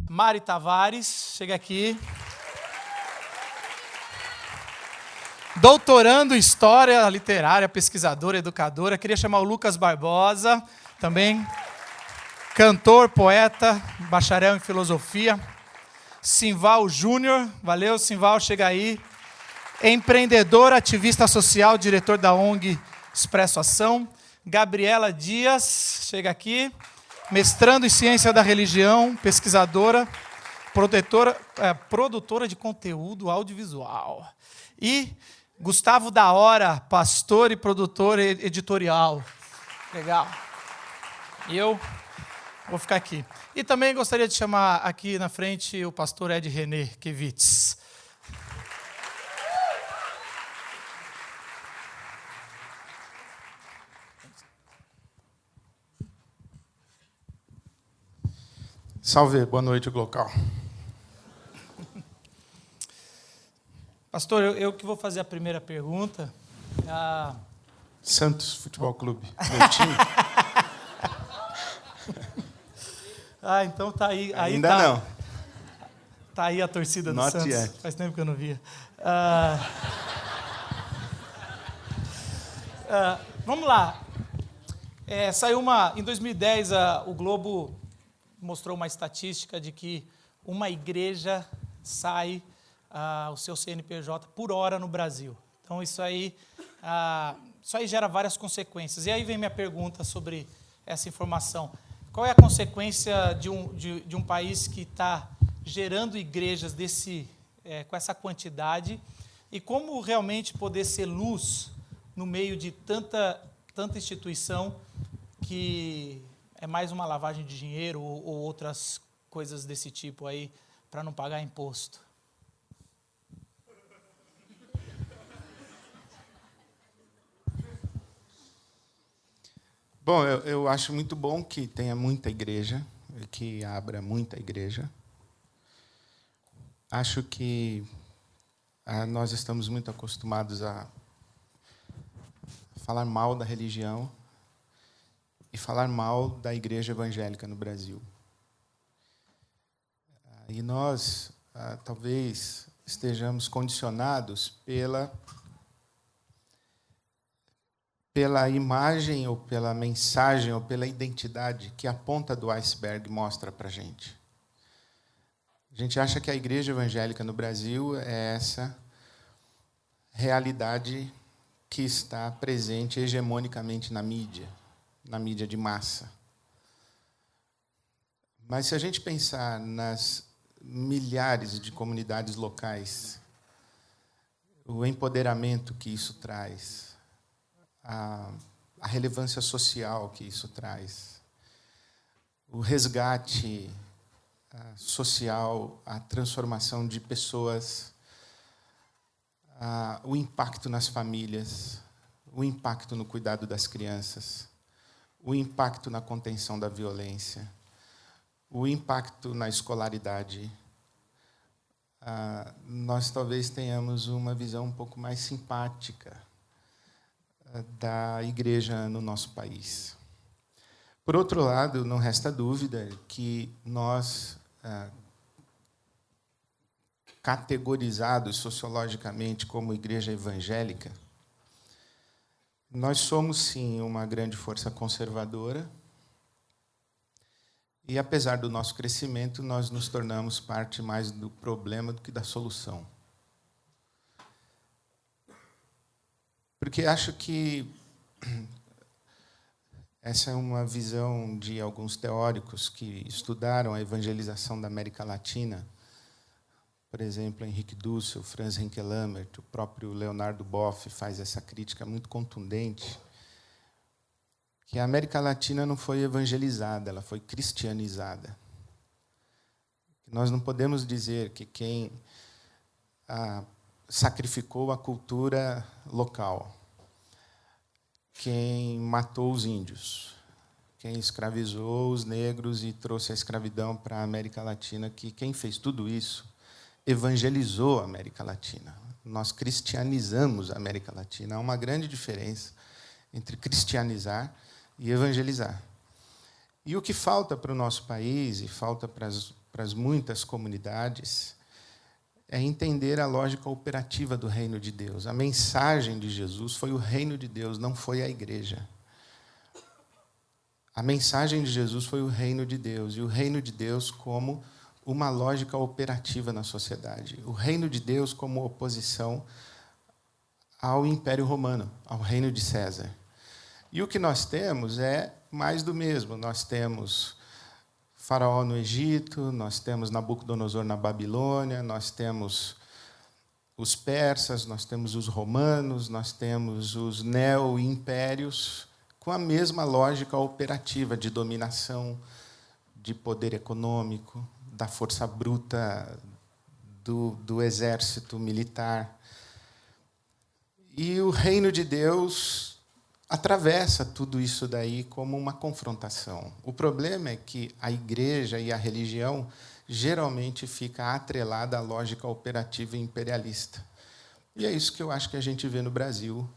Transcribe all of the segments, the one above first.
Mari Tavares, chega aqui. Doutorando em História Literária, pesquisadora, educadora. Queria chamar o Lucas Barbosa, também cantor, poeta, bacharel em Filosofia. Simval Júnior, valeu, Simval, chega aí. Empreendedor, ativista social, diretor da ONG Expresso Ação. Gabriela Dias, chega aqui. Mestrando em Ciência da Religião, pesquisadora, produtora de conteúdo audiovisual. E Gustavo da Hora, pastor e produtor editorial. Legal. E eu vou ficar aqui. E também gostaria de chamar aqui na frente o pastor Ed René Kevitz. Salve, boa noite, Glocal. Pastor, eu que vou fazer a primeira pergunta. Santos Futebol Clube, meu time. Então tá aí. Ainda tá, não. Tá aí a torcida do Not Santos. yet. Faz tempo que eu não via. Vamos lá. Em 2010, o Globo mostrou uma estatística de que uma igreja sai o seu CNPJ por hora no Brasil. Então, isso aí gera várias consequências. E aí vem minha pergunta sobre essa informação. Qual é a consequência de um país que está gerando igrejas com essa quantidade e como realmente poder ser luz no meio de tanta instituição que é mais uma lavagem de dinheiro ou outras coisas desse tipo aí para não pagar imposto? Bom, eu acho muito bom que tenha muita igreja, que abra muita igreja. Acho que nós estamos muito acostumados a falar mal da religião e falar mal da igreja evangélica no Brasil. E nós, talvez, estejamos condicionados pela imagem, ou pela mensagem, ou pela identidade que a ponta do iceberg mostra para a gente. A gente acha que a igreja evangélica no Brasil é essa realidade que está presente hegemonicamente na mídia de massa. Mas se a gente pensar nas milhares de comunidades locais, o empoderamento que isso traz, a relevância social que isso traz, o resgate social, a transformação de pessoas, o impacto nas famílias, o impacto no cuidado das crianças, o impacto na contenção da violência, o impacto na escolaridade, nós talvez tenhamos uma visão um pouco mais simpática da igreja no nosso país. Por outro lado, não resta dúvida que nós, categorizados sociologicamente como igreja evangélica, nós somos, sim, uma grande força conservadora e, apesar do nosso crescimento, nós nos tornamos parte mais do problema do que da solução. Porque acho que essa é uma visão de alguns teóricos que estudaram a evangelização da América Latina, por exemplo, Henrique Dussel, Franz Henke-Lammert, o próprio Leonardo Boff faz essa crítica muito contundente, que a América Latina não foi evangelizada, ela foi cristianizada. Nós não podemos dizer que quem sacrificou a cultura local, quem matou os índios, quem escravizou os negros e trouxe a escravidão para a América Latina, que quem fez tudo isso evangelizou a América Latina. Nós cristianizamos a América Latina. Há uma grande diferença entre cristianizar e evangelizar. E o que falta para o nosso país, e falta para as muitas comunidades, é entender a lógica operativa do reino de Deus. A mensagem de Jesus foi o reino de Deus, não foi a igreja. A mensagem de Jesus foi o reino de Deus, e o reino de Deus como uma lógica operativa na sociedade. O reino de Deus como oposição ao Império Romano, ao reino de César. E o que nós temos é mais do mesmo. Nós temos Faraó no Egito, nós temos Nabucodonosor na Babilônia, nós temos os persas, nós temos os romanos, nós temos os neo-impérios, com a mesma lógica operativa de dominação, de poder econômico, da força bruta do exército militar. E o reino de Deus atravessa tudo isso daí como uma confrontação. O problema é que a igreja e a religião geralmente fica atrelada à lógica operativa e imperialista. E é isso que eu acho que a gente vê no Brasil.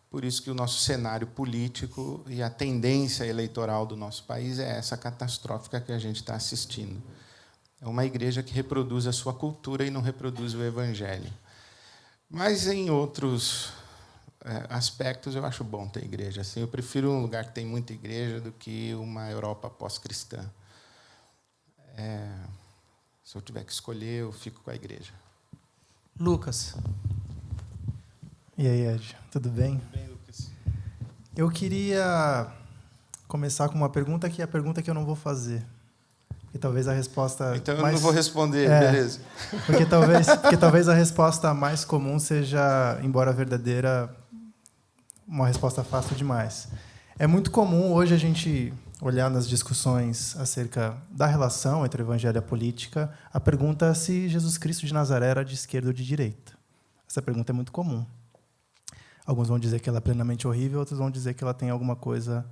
Por isso que o nosso cenário político e a tendência eleitoral do nosso país é essa catastrófica que a gente está assistindo. É uma igreja que reproduz a sua cultura e não reproduz o evangelho. Mas, em outros aspectos, eu acho bom ter igreja. Assim, eu prefiro um lugar que tem muita igreja do que uma Europa pós-cristã. Se eu tiver que escolher, eu fico com a igreja. Lucas. E aí, Ed, tudo bem? Tudo bem, Lucas? Eu queria começar com uma pergunta que é a pergunta que eu não vou fazer. Porque talvez a resposta... Então eu não vou responder, beleza. Porque talvez a resposta mais comum seja, embora verdadeira, uma resposta fácil demais. É muito comum hoje a gente olhar nas discussões acerca da relação entre o evangelho e a política, a pergunta se Jesus Cristo de Nazaré era de esquerda ou de direita. Essa pergunta é muito comum. Alguns vão dizer que ela é plenamente horrível, outros vão dizer que ela tem alguma coisa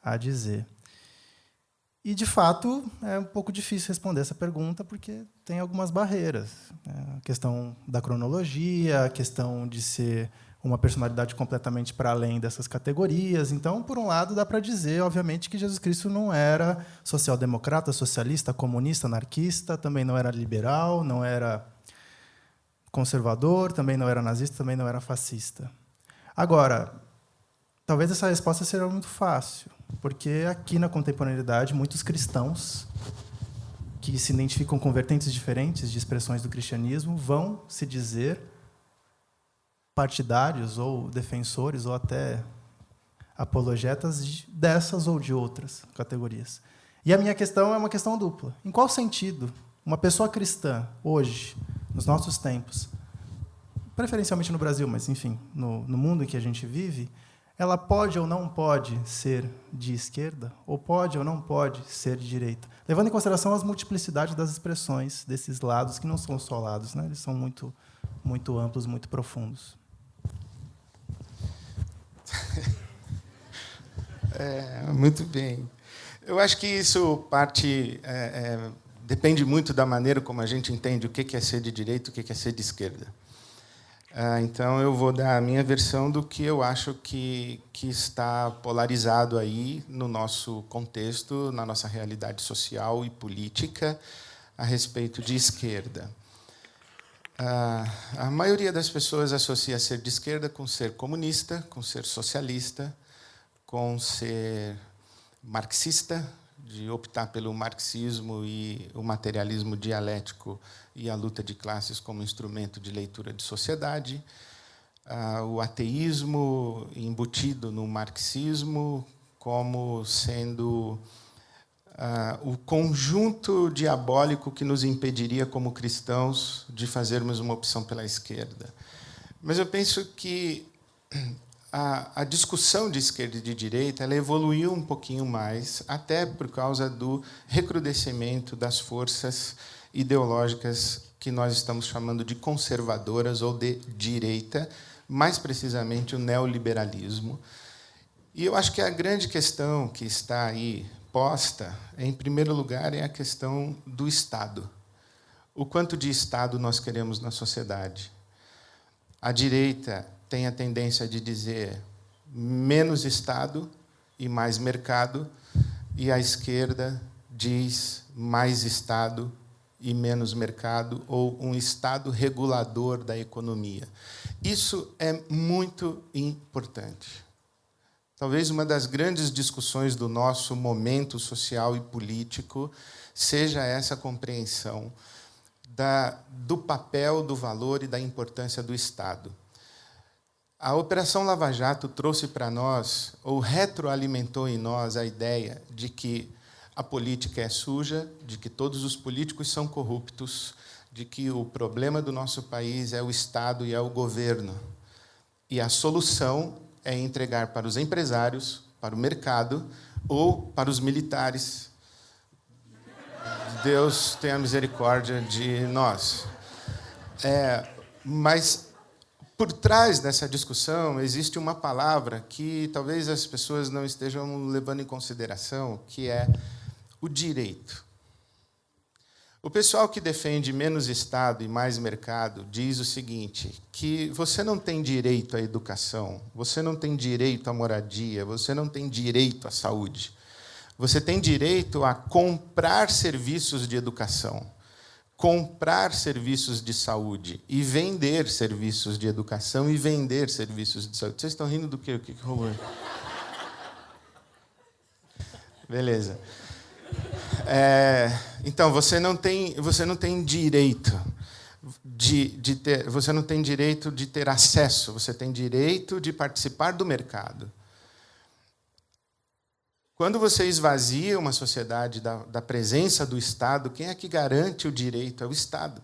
a dizer. E, de fato, é um pouco difícil responder essa pergunta, porque tem algumas barreiras. A questão da cronologia, a questão de ser uma personalidade completamente para além dessas categorias. Então, por um lado, dá para dizer, obviamente, que Jesus Cristo não era social-democrata, socialista, comunista, anarquista, também não era liberal, não era conservador, também não era nazista, também não era fascista. Agora, talvez essa resposta seja muito fácil, porque aqui na contemporaneidade, muitos cristãos que se identificam com vertentes diferentes de expressões do cristianismo vão se dizer partidários ou defensores ou até apologetas dessas ou de outras categorias. E a minha questão é uma questão dupla. Em qual sentido uma pessoa cristã, hoje, nos nossos tempos, preferencialmente no Brasil, mas, enfim, no mundo em que a gente vive, ela pode ou não pode ser de esquerda, ou pode ou não pode ser de direita, levando em consideração as multiplicidades das expressões desses lados, que não são só lados, né? Eles são muito, muito amplos, muito profundos. Muito bem. Eu acho que isso depende muito da maneira como a gente entende o que é ser de direita e o que é ser de esquerda. Então, eu vou dar a minha versão do que eu acho que está polarizado aí no nosso contexto, na nossa realidade social e política, a respeito de esquerda. A maioria das pessoas associa ser de esquerda com ser comunista, com ser socialista, com ser marxista, de optar pelo marxismo e o materialismo dialético e a luta de classes como instrumento de leitura de sociedade, o ateísmo embutido no marxismo como sendo o conjunto diabólico que nos impediria, como cristãos, de fazermos uma opção pela esquerda. Mas eu penso que a discussão de esquerda e de direita ela evoluiu um pouquinho mais, até por causa do recrudescimento das forças ideológicas que nós estamos chamando de conservadoras ou de direita, mais precisamente o neoliberalismo. E eu acho que a grande questão que está aí posta, em primeiro lugar, é a questão do Estado. O quanto de Estado nós queremos na sociedade? A direita tem a tendência de dizer menos Estado e mais mercado, e a esquerda diz mais Estado e menos mercado, ou um Estado regulador da economia. Isso é muito importante. Talvez uma das grandes discussões do nosso momento social e político seja essa compreensão do papel, do valor e da importância do Estado. A Operação Lava Jato trouxe para nós, ou retroalimentou em nós, a ideia de que a política é suja, de que todos os políticos são corruptos, de que o problema do nosso país é o Estado e é o governo. E a solução é entregar para os empresários, para o mercado ou para os militares. Deus tenha misericórdia de nós. Mas, por trás dessa discussão, existe uma palavra que talvez as pessoas não estejam levando em consideração, que é o direito. O pessoal que defende menos Estado e mais mercado diz o seguinte, que você não tem direito à educação, você não tem direito à moradia, você não tem direito à saúde. Você tem direito a comprar serviços de educação, comprar serviços de saúde e vender serviços de educação e vender serviços de saúde. Vocês estão rindo do quê? O que rolou? Beleza. Então, você não tem direito de ter, você não tem direito de ter acesso, você tem direito de participar do mercado. Quando você esvazia uma sociedade da presença do Estado, quem é que garante o direito? É o Estado.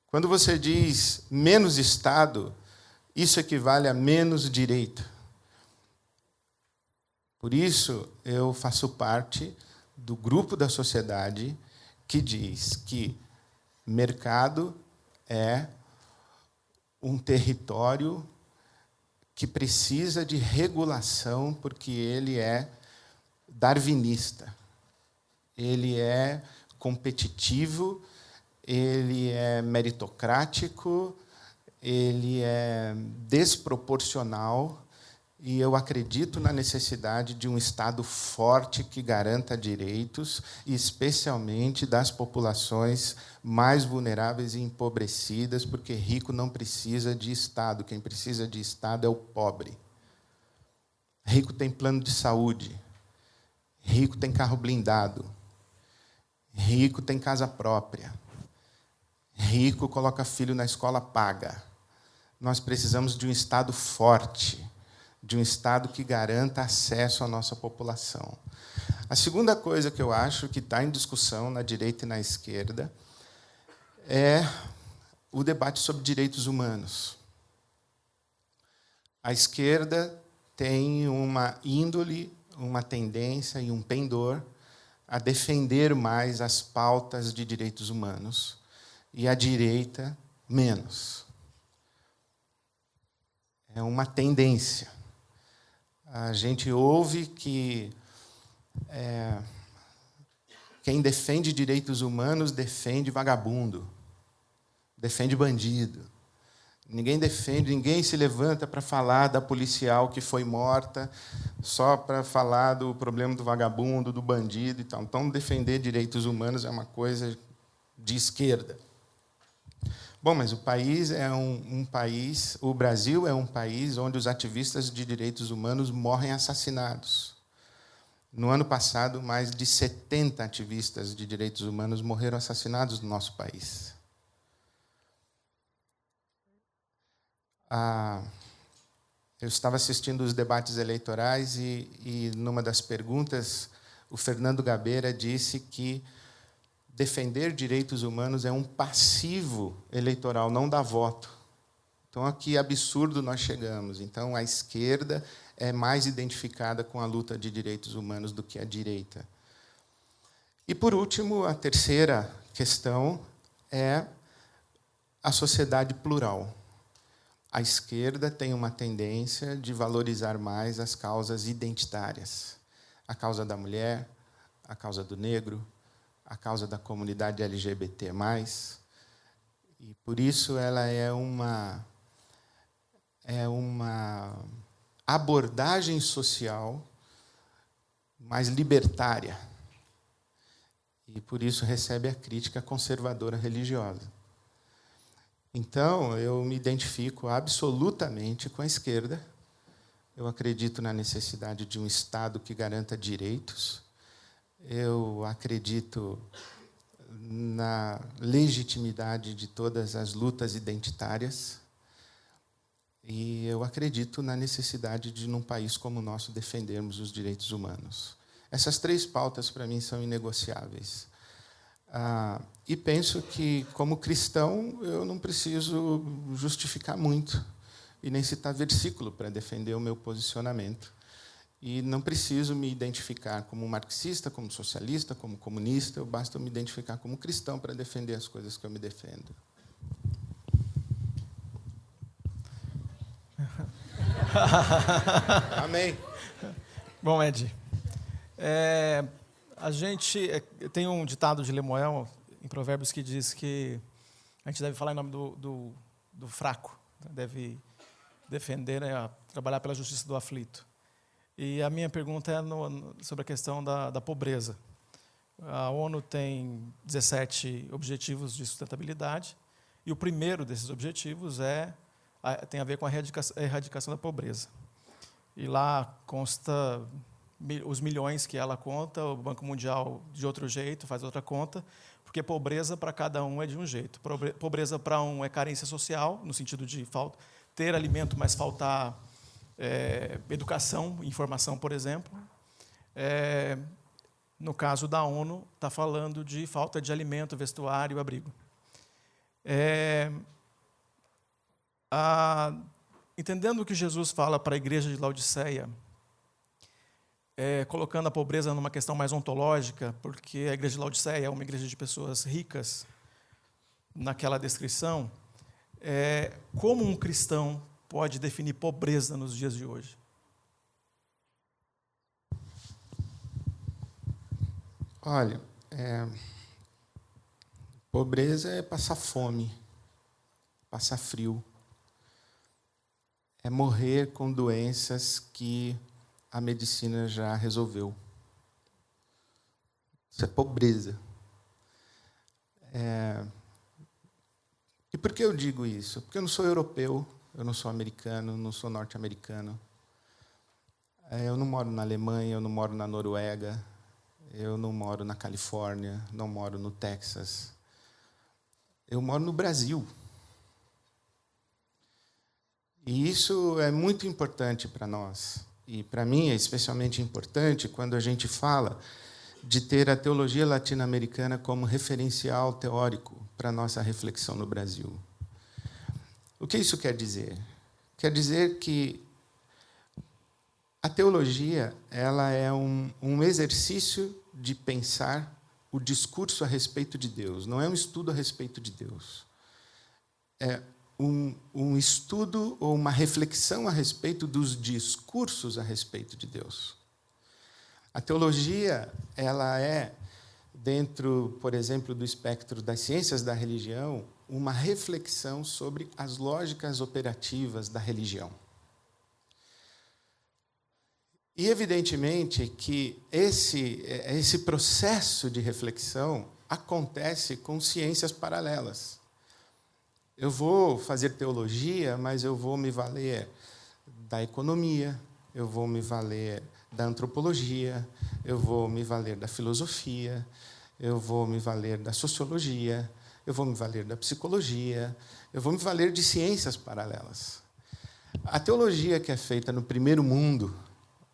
Quando você diz menos Estado, isso equivale a menos direito. Por isso, eu faço parte do grupo da sociedade que diz que mercado é um território que precisa de regulação, porque ele é darwinista, ele é competitivo, ele é meritocrático, ele é desproporcional, e eu acredito na necessidade de um Estado forte que garanta direitos, especialmente das populações mais vulneráveis e empobrecidas, porque rico não precisa de Estado. Quem precisa de Estado é o pobre. Rico tem plano de saúde. Rico tem carro blindado. Rico tem casa própria. Rico coloca filho na escola paga. Nós precisamos de um Estado forte, de um Estado que garanta acesso à nossa população. A segunda coisa que eu acho que está em discussão na direita e na esquerda é o debate sobre direitos humanos. A esquerda tem uma índole, uma tendência e um pendor a defender mais as pautas de direitos humanos e a direita menos. É uma tendência. A gente ouve que quem defende direitos humanos defende vagabundo, defende bandido. Ninguém se levanta para falar da policial que foi morta, só para falar do problema do vagabundo, do bandido e tal. Então, defender direitos humanos é uma coisa de esquerda. Bom, mas o país é um país, o Brasil é um país onde os ativistas de direitos humanos morrem assassinados. No ano passado, mais de 70 ativistas de direitos humanos morreram assassinados no nosso país. Eu estava assistindo os debates eleitorais e numa das perguntas, o Fernando Gabeira disse que defender direitos humanos é um passivo eleitoral, não dá voto. Então, a que absurdo nós chegamos. Então, a esquerda é mais identificada com a luta de direitos humanos do que a direita. E, por último, a terceira questão é a sociedade plural. A esquerda tem uma tendência de valorizar mais as causas identitárias. A causa da mulher, a causa do negro, a causa da comunidade LGBT+. E, por isso, ela é uma abordagem social mais libertária. E, por isso, recebe a crítica conservadora religiosa. Então, eu me identifico absolutamente com a esquerda. Eu acredito na necessidade de um Estado que garanta direitos. Eu acredito na legitimidade de todas as lutas identitárias. E eu acredito na necessidade de, num país como o nosso, defendermos os direitos humanos. Essas 3 pautas, para mim, são inegociáveis. E penso que, como cristão, eu não preciso justificar muito e nem citar versículo para defender o meu posicionamento. E não preciso me identificar como marxista, como socialista, como comunista, basta me identificar como cristão para defender as coisas que eu me defendo. Amém. Bom, Ed, a gente tem um ditado de Lemuel em Provérbios que diz que a gente deve falar em nome do fraco, deve defender, trabalhar pela justiça do aflito. E a minha pergunta é sobre a questão da pobreza. A ONU tem 17 objetivos de sustentabilidade, e o primeiro desses objetivos tem a ver com a erradicação da pobreza. E lá consta os milhões que ela conta, o Banco Mundial de outro jeito, faz outra conta, porque pobreza para cada um é de um jeito. Pobreza para um é carência social, no sentido de ter alimento, mas faltar educação, informação, por exemplo. No caso da ONU, está falando de falta de alimento, vestuário e abrigo. Entendendo o que Jesus fala para a igreja de Laodiceia, colocando a pobreza numa questão mais ontológica, porque a igreja de Laodiceia é uma igreja de pessoas ricas, naquela descrição, como um cristão pode definir pobreza nos dias de hoje? Olha, pobreza é passar fome, passar frio, é morrer com doenças que a medicina já resolveu. Isso é pobreza. E por que eu digo isso? Porque eu não sou europeu, eu não sou americano, não sou norte-americano. Eu não moro na Alemanha, eu não moro na Noruega, eu não moro na Califórnia, não moro no Texas. Eu moro no Brasil. E isso é muito importante para nós. E, para mim, é especialmente importante quando a gente fala de ter a teologia latino-americana como referencial teórico para a nossa reflexão no Brasil. O que isso quer dizer? Quer dizer que a teologia ela é um exercício de pensar o discurso a respeito de Deus. Não é um estudo a respeito de Deus. É um estudo ou uma reflexão a respeito dos discursos a respeito de Deus. A teologia ela é, dentro, por exemplo, do espectro das ciências da religião, uma reflexão sobre as lógicas operativas da religião. E, evidentemente, que esse processo de reflexão acontece com ciências paralelas. Eu vou fazer teologia, mas eu vou me valer da economia, eu vou me valer da antropologia, eu vou me valer da filosofia, eu vou me valer da sociologia, eu vou me valer da psicologia, eu vou me valer de ciências paralelas. A teologia que é feita no primeiro mundo,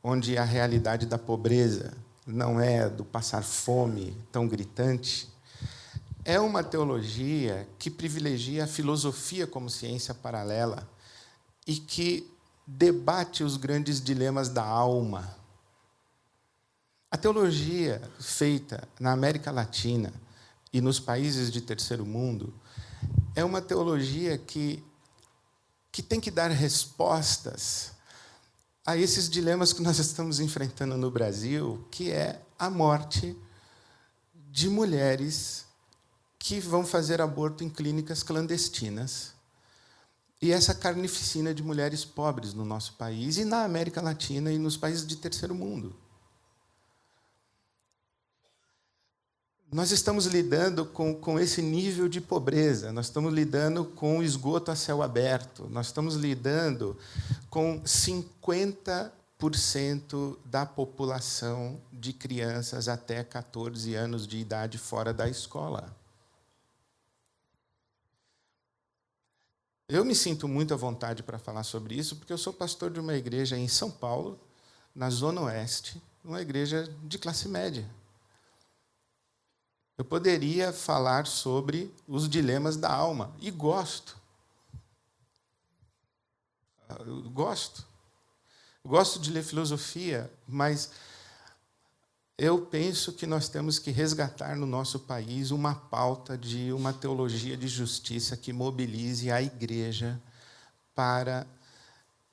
onde a realidade da pobreza não é do passar fome tão gritante, é uma teologia que privilegia a filosofia como ciência paralela e que debate os grandes dilemas da alma. A teologia feita na América Latina e nos países de terceiro mundo é uma teologia que tem que dar respostas a esses dilemas que nós estamos enfrentando no Brasil, que é a morte de mulheres que vão fazer aborto em clínicas clandestinas e essa carnificina de mulheres pobres no nosso país e na América Latina e nos países de terceiro mundo. nós estamos lidando com esse nível de pobreza, nós estamos lidando com o esgoto a céu aberto, nós estamos lidando com 50% da população de crianças até 14 anos de idade fora da escola. Eu me sinto muito à vontade para falar sobre isso, porque eu sou pastor de uma igreja em São Paulo, na Zona Oeste, uma igreja de classe média. Eu poderia falar sobre os dilemas da alma, e gosto. Eu gosto de ler filosofia, mas eu penso que nós temos que resgatar no nosso país uma pauta de uma teologia de justiça que mobilize a igreja para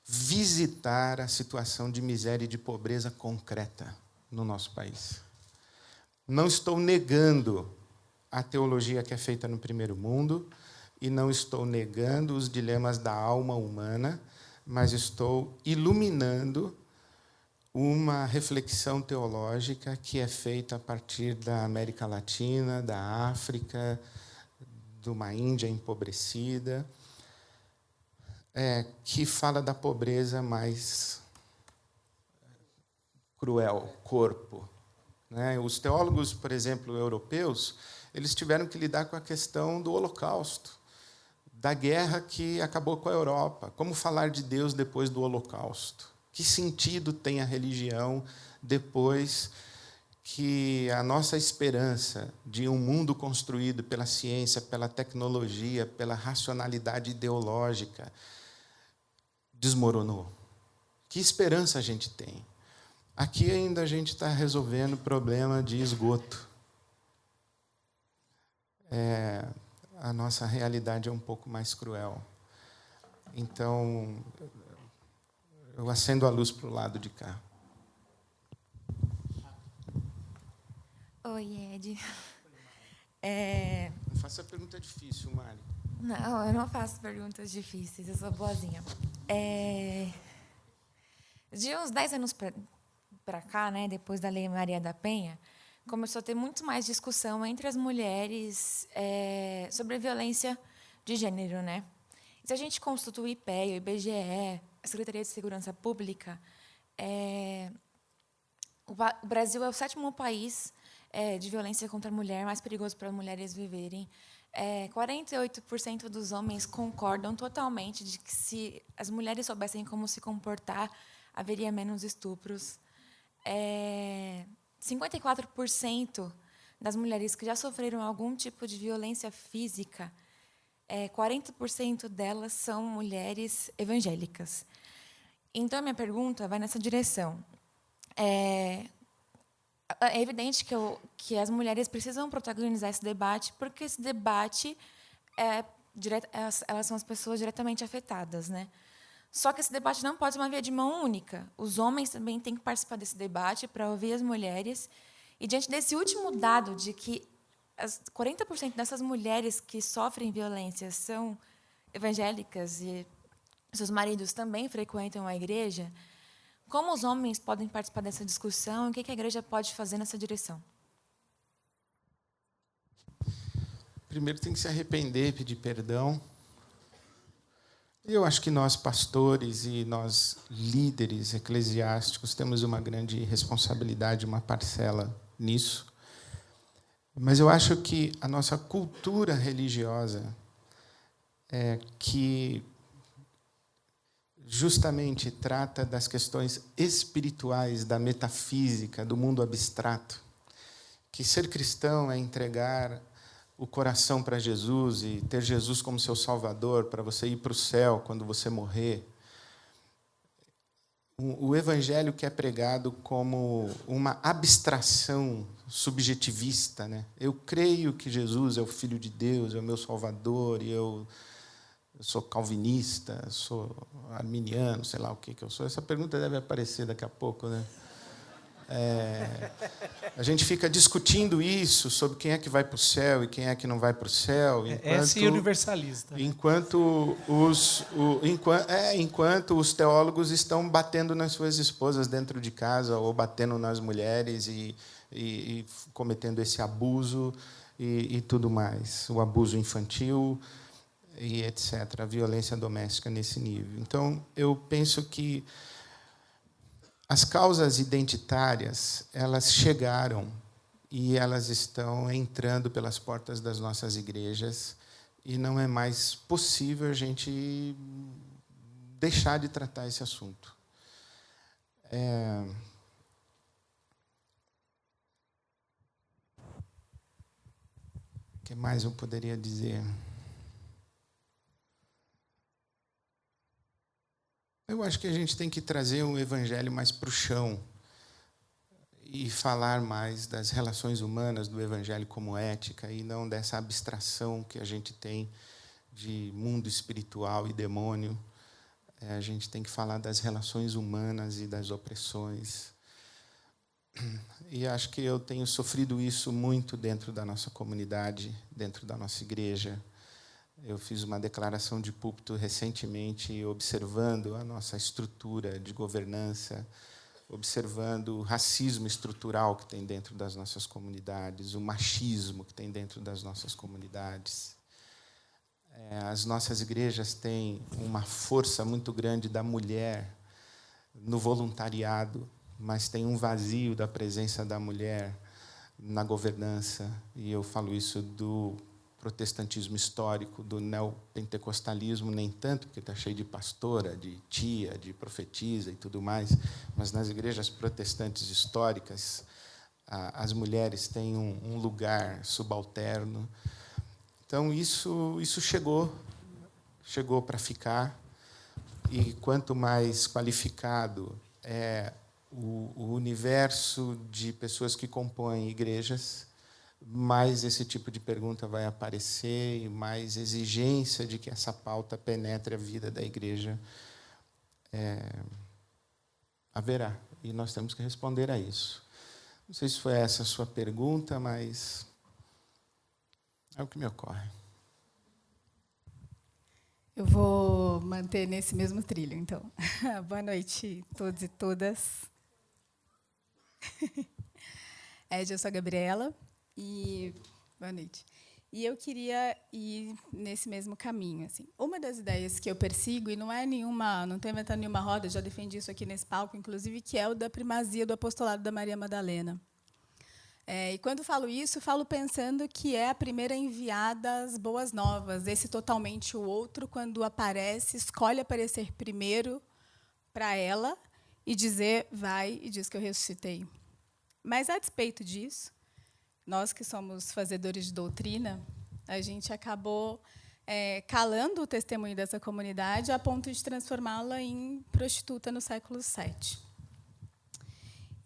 visitar a situação de miséria e de pobreza concreta no nosso país. Não estou negando a teologia que é feita no primeiro mundo e não estou negando os dilemas da alma humana, mas estou iluminando uma reflexão teológica que é feita a partir da América Latina, da África, de uma Índia empobrecida, que fala da pobreza mais cruel, corpo. Os teólogos, por exemplo, europeus, eles tiveram que lidar com a questão do Holocausto, da guerra que acabou com a Europa. Como falar de Deus depois do Holocausto? Que sentido tem a religião depois que a nossa esperança de um mundo construído pela ciência, pela tecnologia, pela racionalidade ideológica desmoronou? Que esperança a gente tem? Aqui ainda a gente está resolvendo o problema de esgoto. A nossa realidade é um pouco mais cruel. Então, eu acendo a luz para o lado de cá. Oi, Ed. Não faça pergunta difícil, Mari. Não, eu não faço perguntas difíceis, eu sou boazinha. De uns 10 anos para cá, né, depois da Lei Maria da Penha, começou a ter muito mais discussão entre as mulheres sobre a violência de gênero, né? Se a gente constitui o IPEA, o IBGE, a Secretaria de Segurança Pública, o Brasil é o 7º país de violência contra a mulher mais perigoso para as mulheres viverem. 48% dos homens concordam totalmente de que, se as mulheres soubessem como se comportar, haveria menos estupros. 54% das mulheres que já sofreram algum tipo de violência física, 40% delas são mulheres evangélicas. Então, a minha pergunta vai nessa direção. É evidente que as mulheres precisam protagonizar esse debate, porque esse debate elas são as pessoas diretamente afetadas, né? Só que esse debate não pode ser uma via de mão única. Os homens também têm que participar desse debate para ouvir as mulheres. E, diante desse último dado de que 40% dessas mulheres que sofrem violência são evangélicas e seus maridos também frequentam a igreja, como os homens podem participar dessa discussão e o que a igreja pode fazer nessa direção? Primeiro tem que se arrepender, pedir perdão. Eu acho que nós, pastores e nós, líderes eclesiásticos, temos uma grande responsabilidade, uma parcela nisso. Mas eu acho que a nossa cultura religiosa, que justamente trata das questões espirituais, da metafísica, do mundo abstrato, que ser cristão é entregar o coração para Jesus e ter Jesus como seu Salvador, para você ir para o céu quando você morrer. O evangelho que é pregado como uma abstração subjetivista, né? Eu creio que Jesus é o Filho de Deus, é o meu Salvador, e eu sou calvinista, sou arminiano, sei lá o que eu sou. Essa pergunta deve aparecer daqui a pouco, né? A gente fica discutindo isso, sobre quem é que vai para o céu e quem é que não vai para o céu. Essa é universalista. Enquanto os teólogos estão batendo nas suas esposas dentro de casa ou batendo nas mulheres e e cometendo esse abuso e tudo mais, o abuso infantil e etc., a violência doméstica nesse nível. Então, eu penso que as causas identitárias, elas chegaram e elas estão entrando pelas portas das nossas igrejas e não é mais possível a gente deixar de tratar esse assunto. O que mais eu poderia dizer? Eu acho que a gente tem que trazer um evangelho mais para o chão e falar mais das relações humanas do evangelho como ética e não dessa abstração que a gente tem de mundo espiritual e demônio. A gente tem que falar das relações humanas e das opressões. E acho que eu tenho sofrido isso muito dentro da nossa comunidade, dentro da nossa igreja. Eu fiz uma declaração de púlpito recentemente, observando a nossa estrutura de governança, observando o racismo estrutural que tem dentro das nossas comunidades, o machismo que tem dentro das nossas comunidades. As nossas igrejas têm uma força muito grande da mulher no voluntariado, mas tem um vazio da presença da mulher na governança. E eu falo isso do protestantismo histórico, do neopentecostalismo, nem tanto, porque está cheio de pastora, de tia, de profetisa e tudo mais, mas nas igrejas protestantes históricas, as mulheres têm um lugar subalterno. Então, isso chegou para ficar, e quanto mais qualificado é o universo de pessoas que compõem igrejas, mais esse tipo de pergunta vai aparecer e mais exigência de que essa pauta penetre a vida da igreja haverá. E nós temos que responder a isso. Não sei se foi essa a sua pergunta, mas é o que me ocorre. Eu vou manter nesse mesmo trilho, então. Boa noite a todos e todas. Eu sou a Gabriela. E boa noite. E eu queria ir nesse mesmo caminho, assim. Uma das ideias que eu persigo, e não estou inventando nenhuma roda, já defendi isso aqui nesse palco, inclusive, que é o da primazia do apostolado da Maria Madalena. E quando falo isso, falo pensando que é a primeira enviada às boas novas. Esse totalmente o outro, quando aparece, escolhe aparecer primeiro para ela e dizer, vai e diz que eu ressuscitei. Mas, a despeito disso, nós que somos fazedores de doutrina, a gente acabou calando o testemunho dessa comunidade a ponto de transformá-la em prostituta no século VII.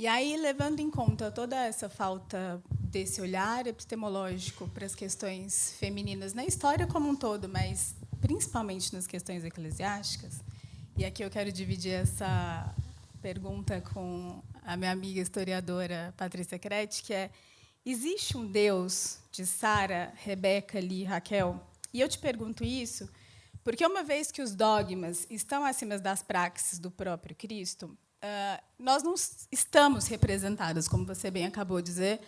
E aí, levando em conta toda essa falta desse olhar epistemológico para as questões femininas na história como um todo, mas principalmente nas questões eclesiásticas, e aqui eu quero dividir essa pergunta com a minha amiga historiadora Patrícia Crete, que é: existe um Deus de Sara, Rebeca, Li e Raquel? E eu te pergunto isso porque, uma vez que os dogmas estão acima das praxes do próprio Cristo, nós não estamos representadas, como você bem acabou de dizer,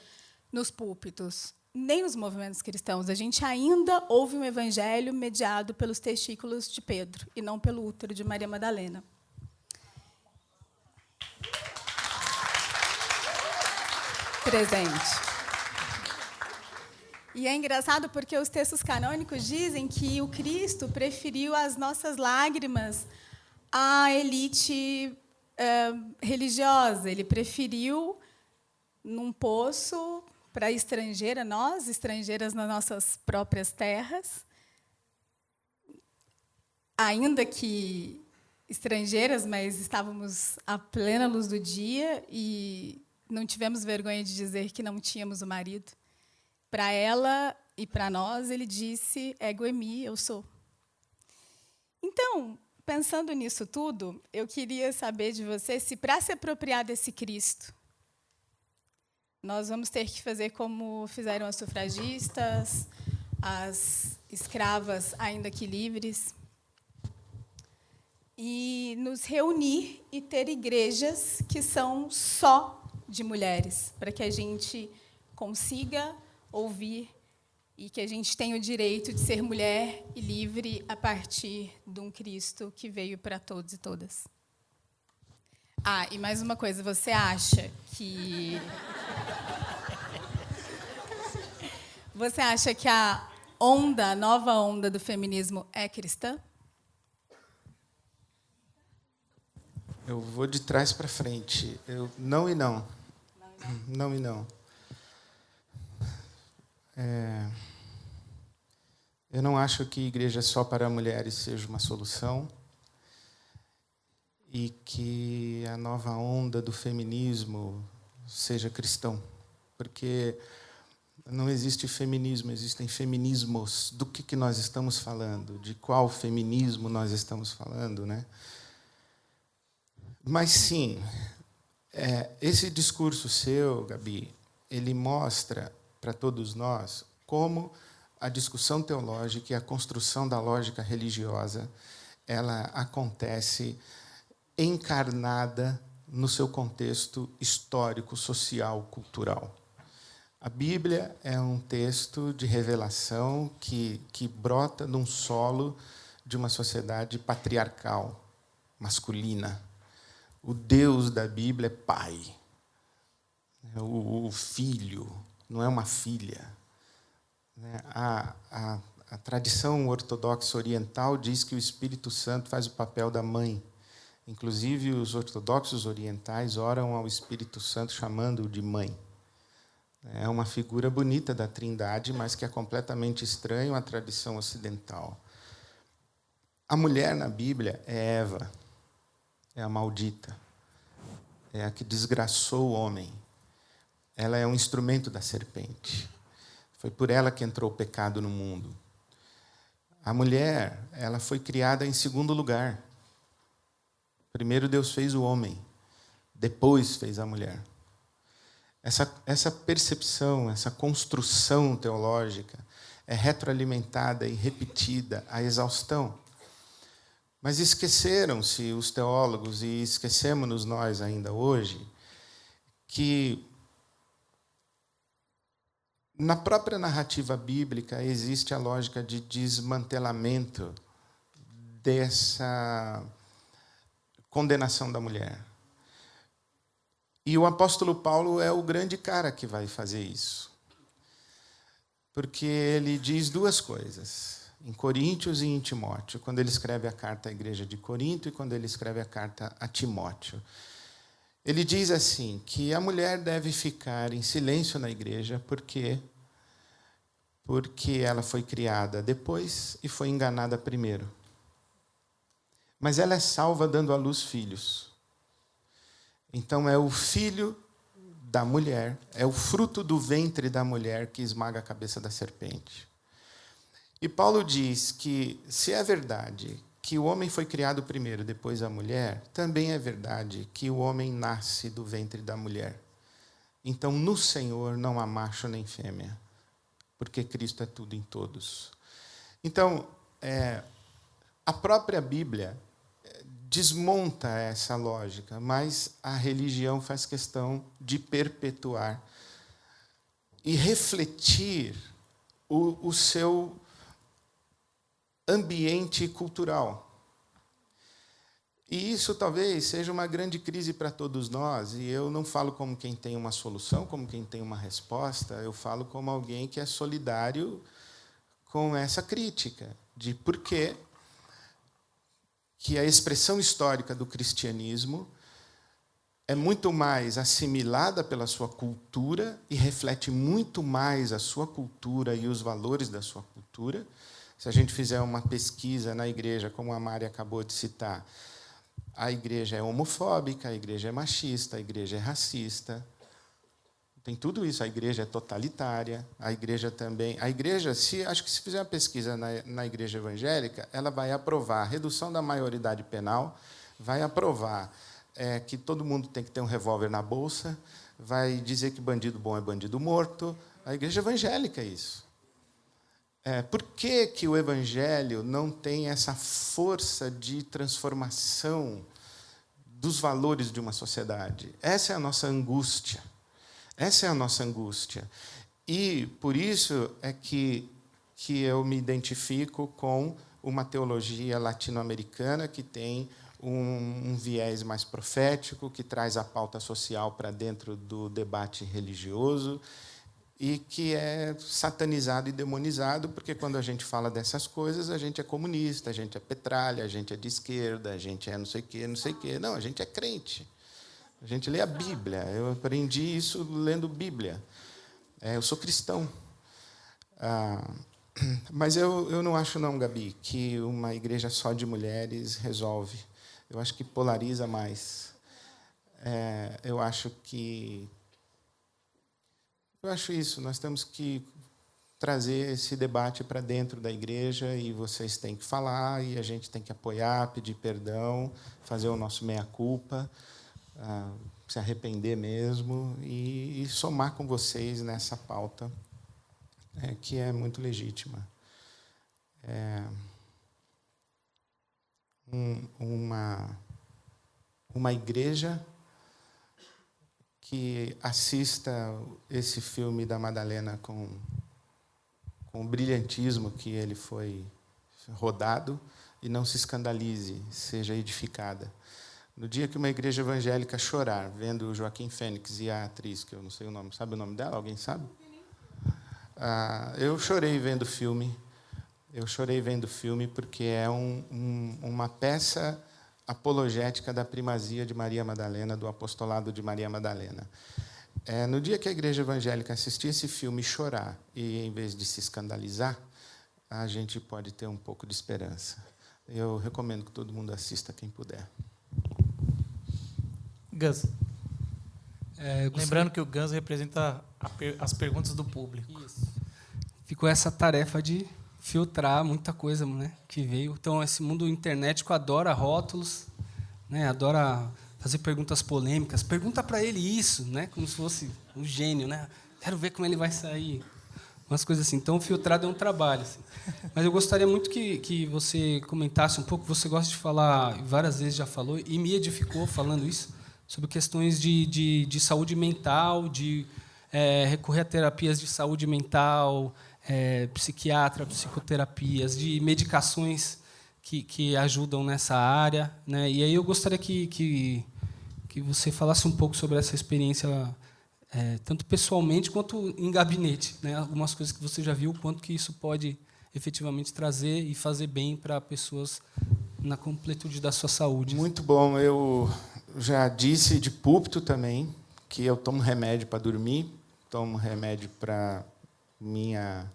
nos púlpitos, nem nos movimentos cristãos. A gente ainda ouve um evangelho mediado pelos testículos de Pedro, e não pelo útero de Maria Madalena. Presente. E é engraçado porque os textos canônicos dizem que o Cristo preferiu as nossas lágrimas à elite religiosa. Ele preferiu, num poço para estrangeira, nós, estrangeiras nas nossas próprias terras, ainda que estrangeiras, mas estávamos à plena luz do dia e não tivemos vergonha de dizer que não tínhamos o marido. Para ela e para nós, ele disse, ego emi, eu sou. Então, pensando nisso tudo, eu queria saber de você se, para se apropriar desse Cristo, nós vamos ter que fazer como fizeram as sufragistas, as escravas, ainda que livres, e nos reunir e ter igrejas que são só de mulheres, para que a gente consiga ouvir e que a gente tenha o direito de ser mulher e livre a partir de um Cristo que veio para todos e todas. Ah, e mais uma coisa, você acha que a nova onda do feminismo é cristã? Eu vou de trás para frente. Não e não. Não e não. Eu não acho que igreja só para mulheres seja uma solução e que a nova onda do feminismo seja cristão, porque não existe feminismo, existem feminismos. Do que nós estamos falando? De qual feminismo nós estamos falando, né? Mas, sim, esse discurso seu, Gabi, ele mostra para todos nós como a discussão teológica e a construção da lógica religiosa ela acontece encarnada no seu contexto histórico, social, cultural. A Bíblia é um texto de revelação que brota num solo de uma sociedade patriarcal, masculina. O Deus da Bíblia é pai. O filho não é uma filha. A tradição ortodoxa oriental diz que o Espírito Santo faz o papel da mãe. Inclusive, os ortodoxos orientais oram ao Espírito Santo chamando-o de mãe. É uma figura bonita da Trindade, mas que é completamente estranho à tradição ocidental. A mulher na Bíblia é Eva, é a maldita, é a que desgraçou o homem. Ela é um instrumento da serpente. Foi por ela que entrou o pecado no mundo. A mulher, ela foi criada em segundo lugar. Primeiro Deus fez o homem, depois fez a mulher. Essa percepção, essa construção teológica é retroalimentada e repetida à exaustão. Mas esqueceram-se os teólogos, e esquecemos-nos nós ainda hoje, que na própria narrativa bíblica existe a lógica de desmantelamento dessa condenação da mulher. E o apóstolo Paulo é o grande cara que vai fazer isso. Porque ele diz duas coisas, em Coríntios e em Timóteo, quando ele escreve a carta à igreja de Corinto e quando ele escreve a carta a Timóteo. Ele diz assim, que a mulher deve ficar em silêncio na igreja porque ela foi criada depois e foi enganada primeiro. Mas ela é salva dando à luz filhos. Então é o filho da mulher, é o fruto do ventre da mulher que esmaga a cabeça da serpente. E Paulo diz que, se é verdade que o homem foi criado primeiro, depois a mulher, também é verdade que o homem nasce do ventre da mulher. Então, no Senhor não há macho nem fêmea, porque Cristo é tudo em todos. Então, a própria Bíblia desmonta essa lógica, mas a religião faz questão de perpetuar e refletir o seu ambiente cultural. E isso talvez seja uma grande crise para todos nós, e eu não falo como quem tem uma solução, como quem tem uma resposta, eu falo como alguém que é solidário com essa crítica de por que a expressão histórica do cristianismo é muito mais assimilada pela sua cultura e reflete muito mais a sua cultura e os valores da sua cultura. Se a gente fizer uma pesquisa na igreja, como a Mari acabou de citar, a igreja é homofóbica, a igreja é machista, a igreja é racista. Tem tudo isso. A igreja é totalitária, a igreja também... acho que se fizer uma pesquisa na igreja evangélica, ela vai aprovar a redução da maioridade penal, vai aprovar que todo mundo tem que ter um revólver na bolsa, vai dizer que bandido bom é bandido morto. A igreja evangélica é isso. Por que o evangelho não tem essa força de transformação dos valores de uma sociedade? Essa é a nossa angústia. Essa é a nossa angústia. E por isso é que eu me identifico com uma teologia latino-americana que tem um viés mais profético, que traz a pauta social para dentro do debate religioso e que é satanizado e demonizado, porque quando a gente fala dessas coisas, a gente é comunista, a gente é petralha, a gente é de esquerda, a gente é não sei o quê, não sei o quê. Não, a gente é crente. A gente lê a Bíblia. Eu aprendi isso lendo Bíblia. Eu sou cristão. Mas eu não acho, não, Gabi, que uma igreja só de mulheres resolve. Eu acho que polariza mais. Eu acho isso. Nós temos que trazer esse debate para dentro da igreja e vocês têm que falar e a gente tem que apoiar, pedir perdão, fazer o nosso meia-culpa, se arrepender mesmo e somar com vocês nessa pauta que é muito legítima. Uma igreja que assista esse filme da Madalena com o brilhantismo que ele foi rodado e não se escandalize, seja edificada. No dia que uma igreja evangélica chorar, vendo o Joaquim Fênix e a atriz, que eu não sei o nome, sabe o nome dela? Alguém sabe? Eu chorei vendo o filme. Eu chorei vendo o filme porque é uma peça apologética da primazia de Maria Madalena, do apostolado de Maria Madalena. No dia que a igreja evangélica assistir esse filme e chorar, e em vez de se escandalizar, a gente pode ter um pouco de esperança. Eu recomendo que todo mundo assista, quem puder. Gus. Lembrando que o Gus representa as perguntas do público. Isso. Ficou essa tarefa de filtrar muita coisa, né, que veio. Então, esse mundo internético adora rótulos, né, adora fazer perguntas polêmicas. Pergunta para ele isso, né, como se fosse um gênio, né? Quero ver como ele vai sair. Umas coisas assim. Então, filtrado é um trabalho. Assim. Mas eu gostaria muito que você comentasse um pouco. Você gosta de falar, várias vezes já falou, e me edificou falando isso, sobre questões de saúde mental, de recorrer a terapias de saúde mental, psiquiatra, psicoterapias, de medicações que ajudam nessa área, né? E aí eu gostaria que você falasse um pouco sobre essa experiência, tanto pessoalmente quanto em gabinete, né? Algumas coisas que você já viu, quanto que isso pode efetivamente trazer e fazer bem para pessoas na completude da sua saúde. Muito bom. Eu já disse de púlpito também que eu tomo remédio para dormir, tomo remédio para minha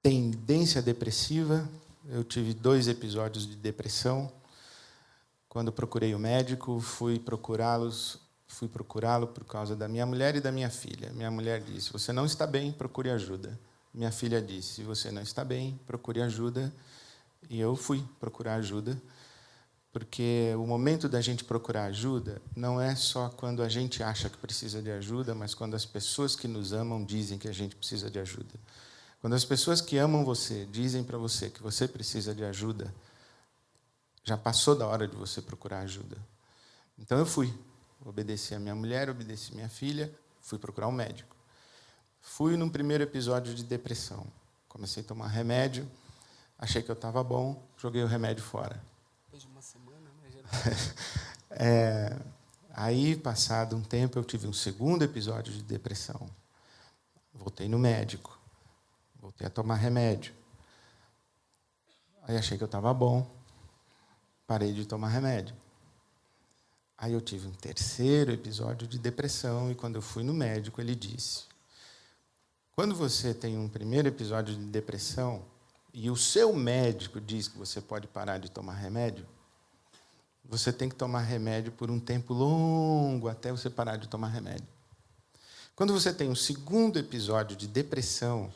tendência depressiva. Eu tive 2 episódios de depressão. Quando procurei o médico, fui procurá-lo por causa da minha mulher e da minha filha. Minha mulher disse: "Você não está bem, procure ajuda". Minha filha disse: "Se você não está bem, procure ajuda". E eu fui procurar ajuda, porque o momento da gente procurar ajuda não é só quando a gente acha que precisa de ajuda, mas quando as pessoas que nos amam dizem que a gente precisa de ajuda. Quando as pessoas que amam você dizem para você que você precisa de ajuda, já passou da hora de você procurar ajuda. Então eu fui, obedeci a minha mulher, obedeci a minha filha, fui procurar um médico. Fui num primeiro episódio de depressão. Comecei a tomar remédio, achei que eu estava bom, joguei o remédio fora. Depois de uma semana, né? Aí, passado um tempo, eu tive um segundo episódio de depressão. Voltei no médico, voltei a tomar remédio. Aí achei que eu estava bom, parei de tomar remédio. Aí eu tive um terceiro episódio de depressão e quando eu fui no médico, ele disse: quando você tem um primeiro episódio de depressão e o seu médico diz que você pode parar de tomar remédio, você tem que tomar remédio por um tempo longo até você parar de tomar remédio. Quando você tem um segundo episódio de depressão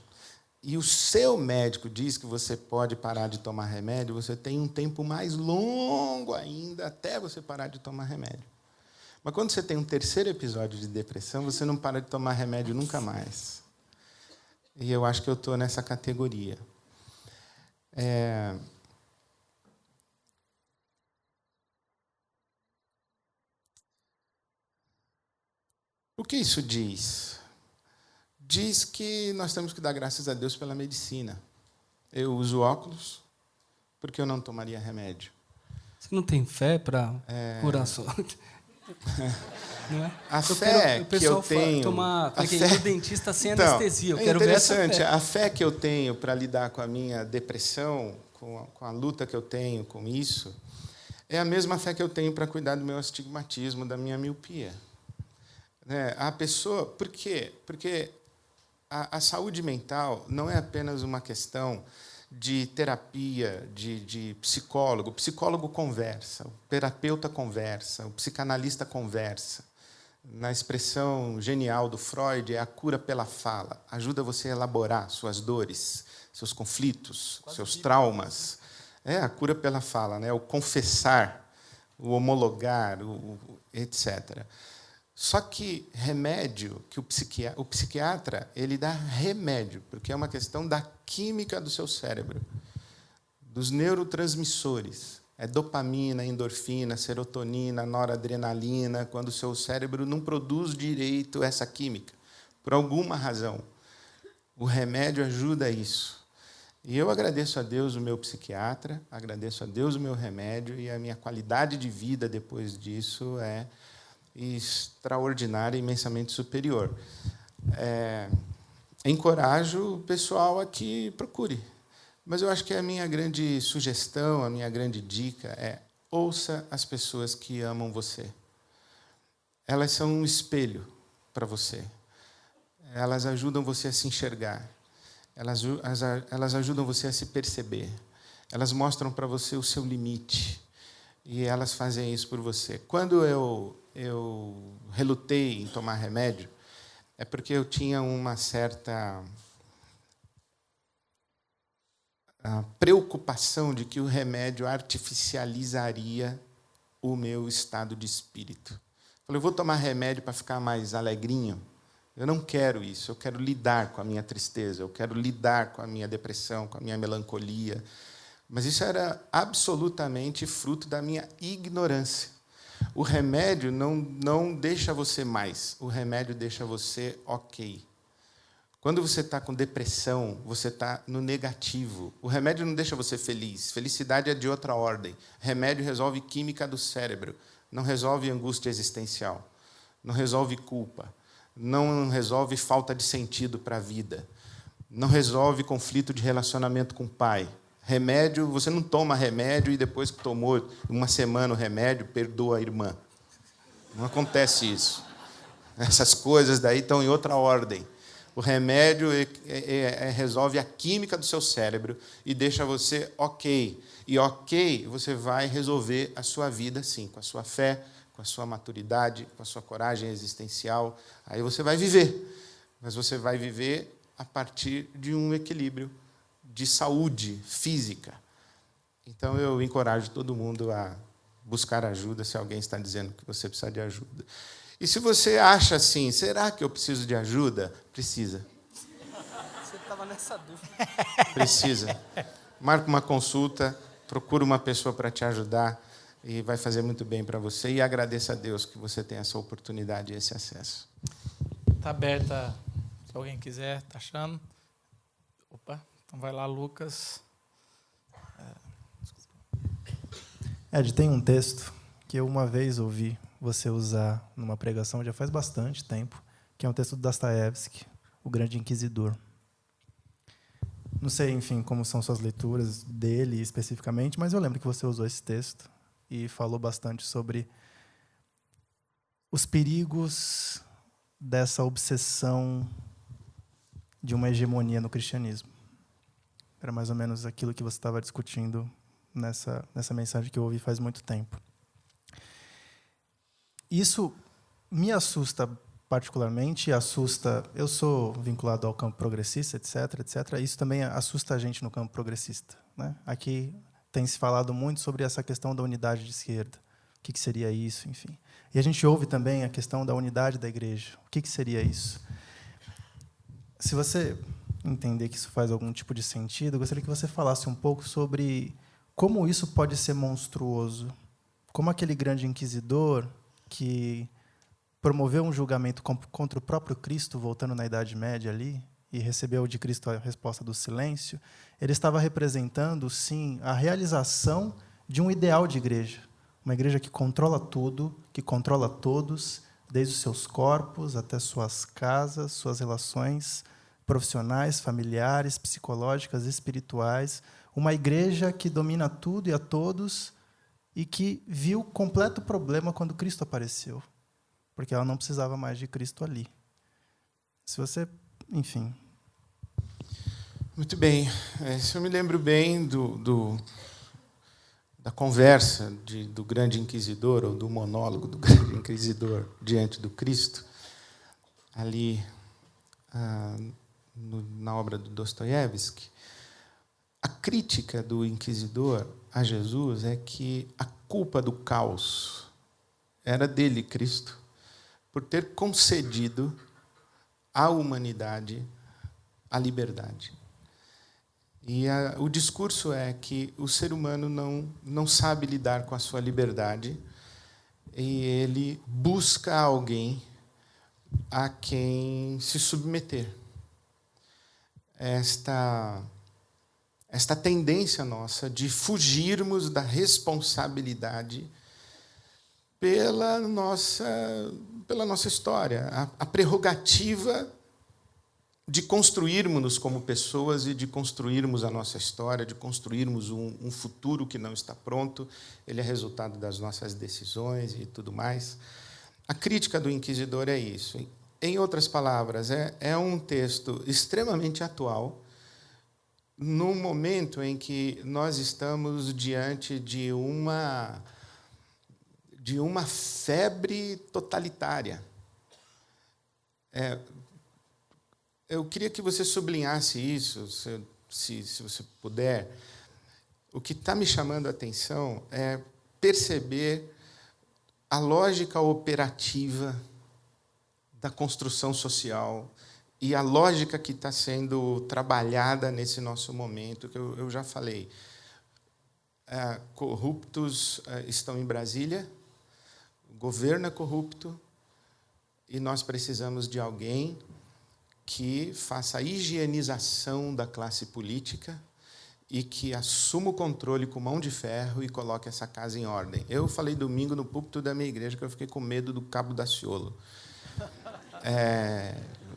e o seu médico diz que você pode parar de tomar remédio, você tem um tempo mais longo ainda até você parar de tomar remédio. Mas quando você tem um terceiro episódio de depressão, você não para de tomar remédio nunca mais. E eu acho que eu estou nessa categoria. O que isso diz? Diz que nós temos que dar graças a Deus pela medicina. Eu uso óculos porque eu não tomaria remédio. Você não tem fé para curar só? Não é? A fé que eu tenho... tomar o dentista sem Então, anestesia. Eu é quero ver essa interessante. fé. A fé que eu tenho para lidar com a minha depressão, com a luta que eu tenho com isso, é a mesma fé que eu tenho para cuidar do meu astigmatismo, da minha miopia. Né? A pessoa... Por quê? Porque a saúde mental não é apenas uma questão de terapia, de psicólogo. O psicólogo conversa, o terapeuta conversa, o psicanalista conversa. Na expressão genial do Freud, é a cura pela fala. Ajuda você a elaborar suas dores, seus conflitos, seus traumas. É a cura pela fala, né? O confessar, o homologar, etc. Só que remédio, que o psiquiatra ele dá remédio, porque é uma questão da química do seu cérebro, dos neurotransmissores. É dopamina, endorfina, serotonina, noradrenalina, quando o seu cérebro não produz direito essa química, por alguma razão. O remédio ajuda isso. E eu agradeço a Deus o meu psiquiatra, agradeço a Deus o meu remédio, e a minha qualidade de vida depois disso é extraordinária, imensamente superior. Encorajo o pessoal a que procure. Mas eu acho que a minha grande sugestão, a minha grande dica é: ouça as pessoas que amam você. Elas são um espelho para você. Elas ajudam você a se enxergar. Elas ajudam você a se perceber. Elas mostram para você o seu limite. E elas fazem isso por você. Quando eu relutei em tomar remédio, é porque eu tinha uma certa preocupação de que o remédio artificializaria o meu estado de espírito. Falei, eu vou tomar remédio para ficar mais alegrinho? Eu não quero isso. Eu quero lidar com a minha tristeza, eu quero lidar com a minha depressão, com a minha melancolia. Mas isso era absolutamente fruto da minha ignorância. O remédio não deixa você mais, o remédio deixa você ok. Quando você está com depressão, você está no negativo. O remédio não deixa você feliz. Felicidade é de outra ordem. Remédio resolve química do cérebro, não resolve angústia existencial, não resolve culpa, não resolve falta de sentido para a vida, não resolve conflito de relacionamento com o pai. Remédio, você não toma remédio e depois que tomou uma semana o remédio, perdoa a irmã. Não acontece isso. Essas coisas daí estão em outra ordem. O remédio resolve a química do seu cérebro e deixa você ok. E ok, você vai resolver a sua vida, sim, com a sua fé, com a sua maturidade, com a sua coragem existencial. Aí você vai viver. Mas você vai viver a partir de um equilíbrio de saúde física. Então, eu encorajo todo mundo a buscar ajuda se alguém está dizendo que você precisa de ajuda. E se você acha assim, será que eu preciso de ajuda? Precisa. Você estava nessa dúvida. Precisa. Marca uma consulta, procura uma pessoa para te ajudar e vai fazer muito bem para você. E agradeça a Deus que você tem essa oportunidade e esse acesso. Está aberta, se alguém quiser, está achando? Opa, então vai lá, Lucas. Ed, tem um texto que eu uma vez ouvi você usar numa pregação, já faz bastante tempo, que é um texto do Dostoiévski, O Grande Inquisidor. Não sei, enfim, como são suas leituras dele especificamente, mas eu lembro que você usou esse texto e falou bastante sobre os perigos dessa obsessão de uma hegemonia no cristianismo. Era mais ou menos aquilo que você estava discutindo nessa mensagem que eu ouvi faz muito tempo. Isso me assusta particularmente, eu sou vinculado ao campo progressista, etc., etc. Isso também assusta a gente no campo progressista, né? Aqui tem se falado muito sobre essa questão da unidade de esquerda. O que seria isso, enfim. E a gente ouve também a questão da unidade da igreja. O que seria isso? Se você entender que isso faz algum tipo de sentido, eu gostaria que você falasse um pouco sobre como isso pode ser monstruoso. Como aquele grande inquisidor que promoveu um julgamento contra o próprio Cristo, voltando na Idade Média ali, e recebeu de Cristo a resposta do silêncio, ele estava representando, sim, a realização de um ideal de igreja. Uma igreja que controla tudo, que controla todos, desde os seus corpos até suas casas, suas relações profissionais, familiares, psicológicas, espirituais. Uma igreja que domina tudo e a todos e que viu completo problema quando Cristo apareceu, porque ela não precisava mais de Cristo ali. Se você, enfim. Muito bem. Se eu me lembro bem da conversa do grande inquisidor, ou do monólogo do grande inquisidor diante do Cristo, ali na obra do Dostoiévski, a crítica do inquisidor a Jesus é que a culpa do caos era dele, Cristo, por ter concedido à humanidade a liberdade. E o discurso é que o ser humano não sabe lidar com a sua liberdade e ele busca alguém a quem se submeter. Esta tendência nossa de fugirmos da responsabilidade pela nossa história, a prerrogativa de construirmos-nos como pessoas e de construirmos a nossa história, de construirmos um futuro que não está pronto, ele é resultado das nossas decisões e tudo mais. A crítica do inquisidor é isso. Em outras palavras, é um texto extremamente atual, no momento em que nós estamos diante de uma febre totalitária. Eu queria que você sublinhasse isso, se você puder. O que está me chamando a atenção é perceber a lógica operativa da construção social e a lógica que está sendo trabalhada nesse nosso momento, que eu já falei. Corruptos estão em Brasília, o governo é corrupto, e nós precisamos de alguém que faça a higienização da classe política e que assuma o controle com mão de ferro e coloque essa casa em ordem. Eu falei domingo no púlpito da minha igreja que eu fiquei com medo do Cabo Daciolo.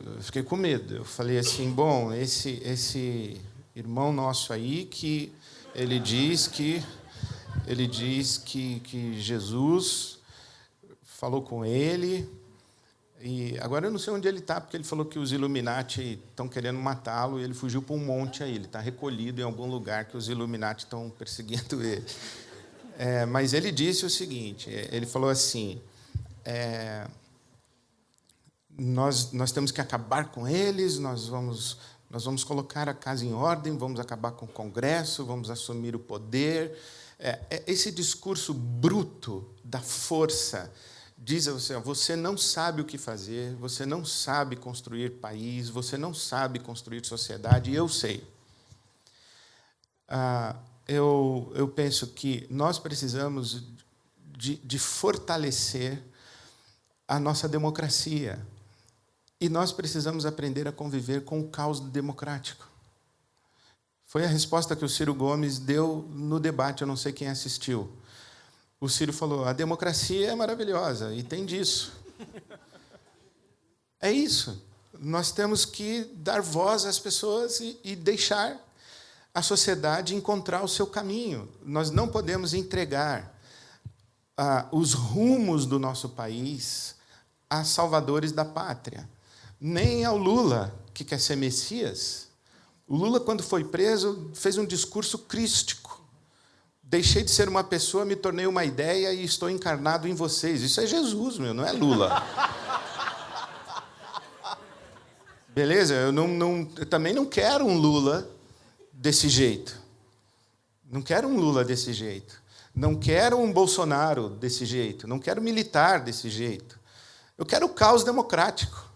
Eu fiquei com medo. Eu falei assim, bom, esse irmão nosso aí, que ele diz que Jesus falou com ele, e agora eu não sei onde ele está, porque ele falou que os Illuminati estão querendo matá-lo, e ele fugiu para um monte aí, ele está recolhido em algum lugar que os Illuminati estão perseguindo ele. Mas ele disse o seguinte, ele falou assim, nós temos que acabar com eles, nós vamos colocar a casa em ordem, vamos acabar com o Congresso, vamos assumir o poder. Esse discurso bruto da força diz a você, você não sabe o que fazer, você não sabe construir país, você não sabe construir sociedade, e eu sei. Eu penso que nós precisamos de fortalecer a nossa democracia. E nós precisamos aprender a conviver com o caos democrático. Foi a resposta que o Ciro Gomes deu no debate, eu não sei quem assistiu. O Ciro falou, a democracia é maravilhosa, e tem disso. É isso. Nós temos que dar voz às pessoas e deixar a sociedade encontrar o seu caminho. Nós não podemos entregar os rumos do nosso país a salvadores da pátria. Nem ao Lula, que quer ser Messias. O Lula, quando foi preso, fez um discurso crístico. Deixei de ser uma pessoa, me tornei uma ideia e estou encarnado em vocês. Isso é Jesus, não é Lula. Beleza? Eu também não quero um Lula desse jeito. Não quero um Lula desse jeito. Não quero um Bolsonaro desse jeito. Não quero militar desse jeito. Eu quero o caos democrático.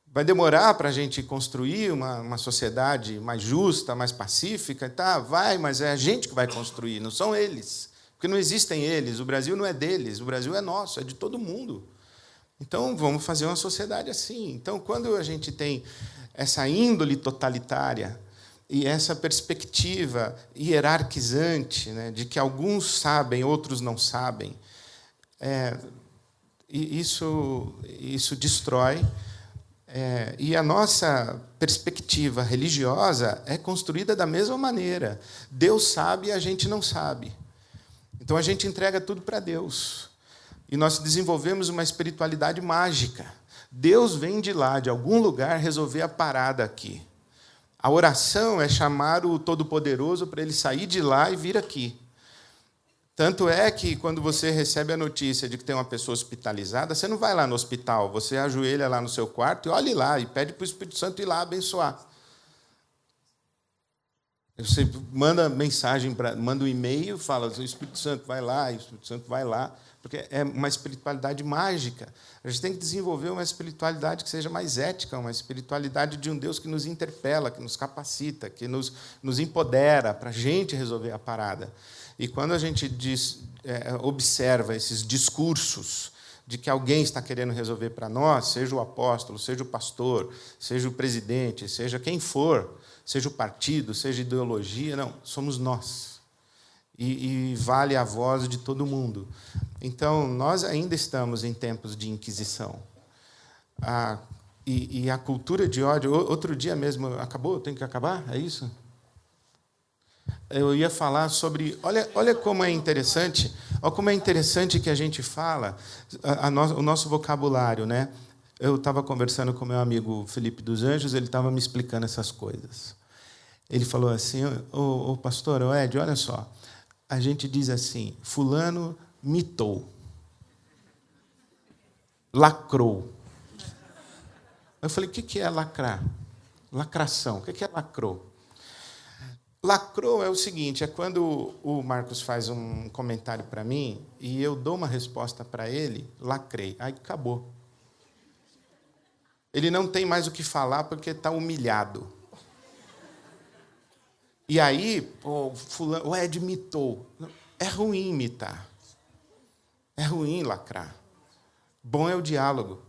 Vai demorar para a gente construir uma sociedade mais justa, mais pacífica? Tá, vai, mas é a gente que vai construir, não são eles. Porque não existem eles, o Brasil não é deles, o Brasil é nosso, é de todo mundo. Então, vamos fazer uma sociedade assim. Então, quando a gente tem essa índole totalitária e essa perspectiva hierarquizante, né, de que alguns sabem, outros não sabem, isso destrói. E a nossa perspectiva religiosa é construída da mesma maneira. Deus sabe e a gente não sabe. Então, a gente entrega tudo para Deus. E nós desenvolvemos uma espiritualidade mágica. Deus vem de lá, de algum lugar, resolver a parada aqui. A oração é chamar o Todo-Poderoso para ele sair de lá e vir aqui. Tanto é que, quando você recebe a notícia de que tem uma pessoa hospitalizada, você não vai lá no hospital, você ajoelha lá no seu quarto e olhe lá, e pede para o Espírito Santo ir lá abençoar. Você manda mensagem, manda um e-mail, fala, o Espírito Santo vai lá, e o Espírito Santo vai lá, porque é uma espiritualidade mágica. A gente tem que desenvolver uma espiritualidade que seja mais ética, uma espiritualidade de um Deus que nos interpela, que nos capacita, que nos empodera para a gente resolver a parada. E quando a gente observa esses discursos de que alguém está querendo resolver para nós, seja o apóstolo, seja o pastor, seja o presidente, seja quem for, seja o partido, seja a ideologia, não, somos nós. E vale a voz de todo mundo. Então, nós ainda estamos em tempos de Inquisição. E a cultura de ódio... Outro dia mesmo... Acabou? Tem que acabar? É isso? Eu ia falar sobre... Olha como é interessante. Olha como é interessante que a gente fala o nosso vocabulário, né? Eu estava conversando com meu amigo Felipe dos Anjos, ele estava me explicando essas coisas. Ele falou assim, ô pastor, Ed, olha só, a gente diz assim, fulano mitou, lacrou. Eu falei, o que é lacrar? Lacração, o que é lacrou? Lacrou é o seguinte, é quando o Marcos faz um comentário para mim e eu dou uma resposta para ele, lacrei, aí acabou. Ele não tem mais o que falar porque está humilhado. E aí, fulano, o Ed mitou. É ruim imitar. É ruim lacrar. Bom é o diálogo.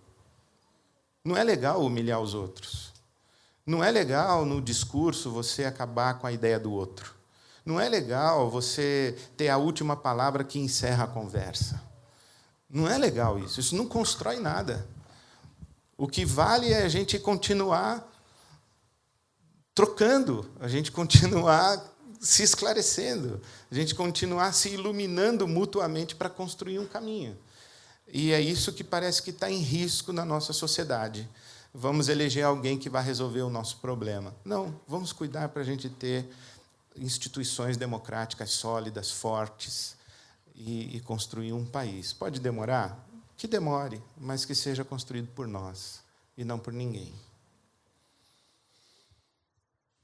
Não é legal humilhar os outros. Não é legal, no discurso, você acabar com a ideia do outro. Não é legal você ter a última palavra que encerra a conversa. Não é legal isso. Isso não constrói nada. O que vale é a gente continuar trocando, a gente continuar se esclarecendo, a gente continuar se iluminando mutuamente para construir um caminho. E é isso que parece que está em risco na nossa sociedade. Vamos eleger alguém que vai resolver o nosso problema. Não, vamos cuidar para a gente ter instituições democráticas sólidas, fortes, e construir um país. Pode demorar? Que demore, mas que seja construído por nós, e não por ninguém.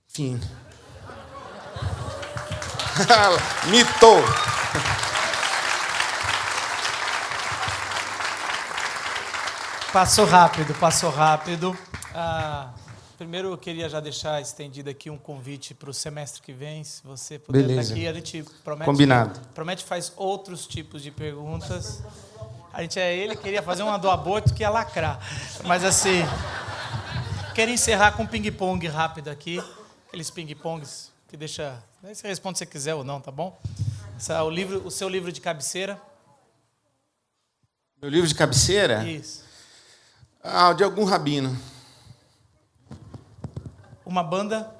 Fim. Mitou. Passou rápido, passou rápido. Primeiro, eu queria já deixar estendido aqui um convite para o semestre que vem, se você puder estar aqui. A gente promete, combinado. Promete faz outros tipos de perguntas. Ele queria fazer uma do aborto que ia lacrar. Mas, assim, quero encerrar com um ping-pong rápido aqui. Aqueles ping-pongs que deixa... Você responde se você quiser ou não, tá bom? O seu livro de cabeceira. Meu livro de cabeceira? Isso. De algum rabino. Uma banda.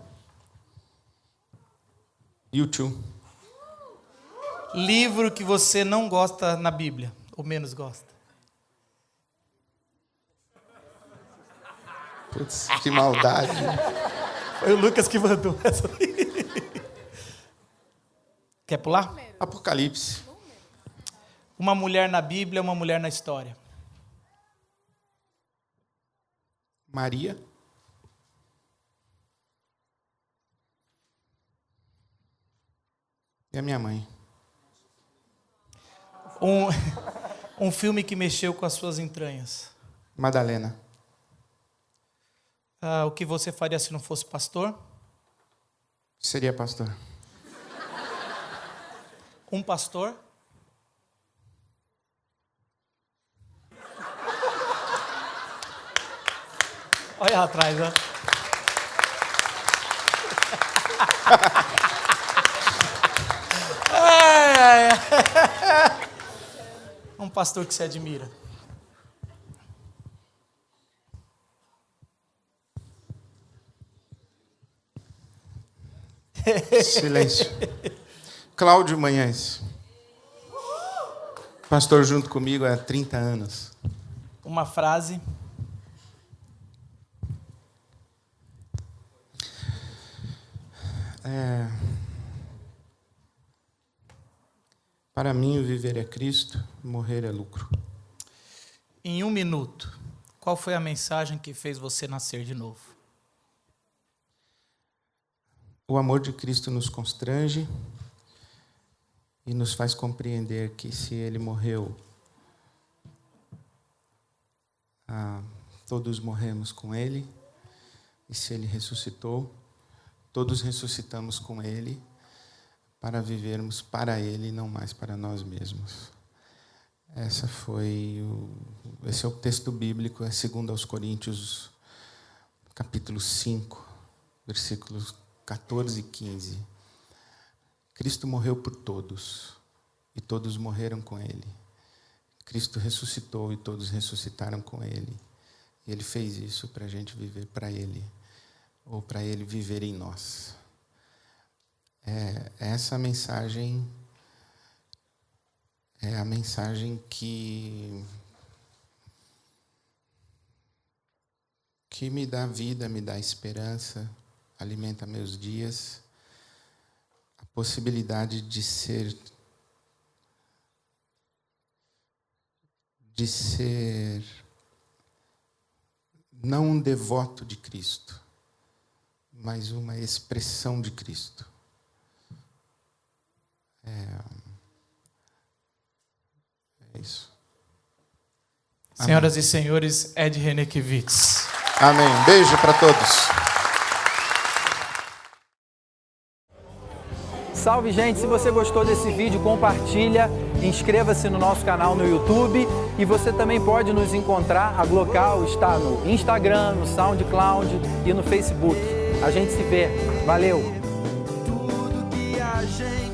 U2. Livro que você não gosta na Bíblia, ou menos gosta. Putz, que maldade. Foi o Lucas que mandou essa. Quer pular? Apocalipse. Uma mulher na Bíblia, uma mulher na história. Maria. E a minha mãe. Um filme que mexeu com as suas entranhas. Madalena. O que você faria se não fosse pastor? Seria pastor. Um pastor? Olha lá atrás, ó. Um pastor que se admira. Silêncio. Cláudio Manhães. Pastor junto comigo há 30 anos. Uma frase. Para mim, viver é Cristo, morrer é lucro. Em 1 minuto, qual foi a mensagem que fez você nascer de novo? O amor de Cristo nos constrange e nos faz compreender que se Ele morreu, todos morremos com Ele. E se Ele ressuscitou, todos ressuscitamos com Ele para vivermos para Ele e não mais para nós mesmos. Esse é o texto bíblico, é 2 aos Coríntios, capítulo 5, versículos 14 e 15. Cristo morreu por todos, e todos morreram com Ele. Cristo ressuscitou, e todos ressuscitaram com Ele. E Ele fez isso para a gente viver para Ele, ou para Ele viver em nós. Essa mensagem é a mensagem que me dá vida, me dá esperança, alimenta meus dias, a possibilidade de ser não um devoto de Cristo, mas uma expressão de Cristo. É isso. Senhoras e senhores, Ed Renekiewicz. Amém. Beijo para todos. Salve, gente! Se você gostou desse vídeo, compartilha, inscreva-se no nosso canal no YouTube e você também pode nos encontrar. A Glocal está no Instagram, no SoundCloud e no Facebook. A gente se vê. Valeu! Tudo que a gente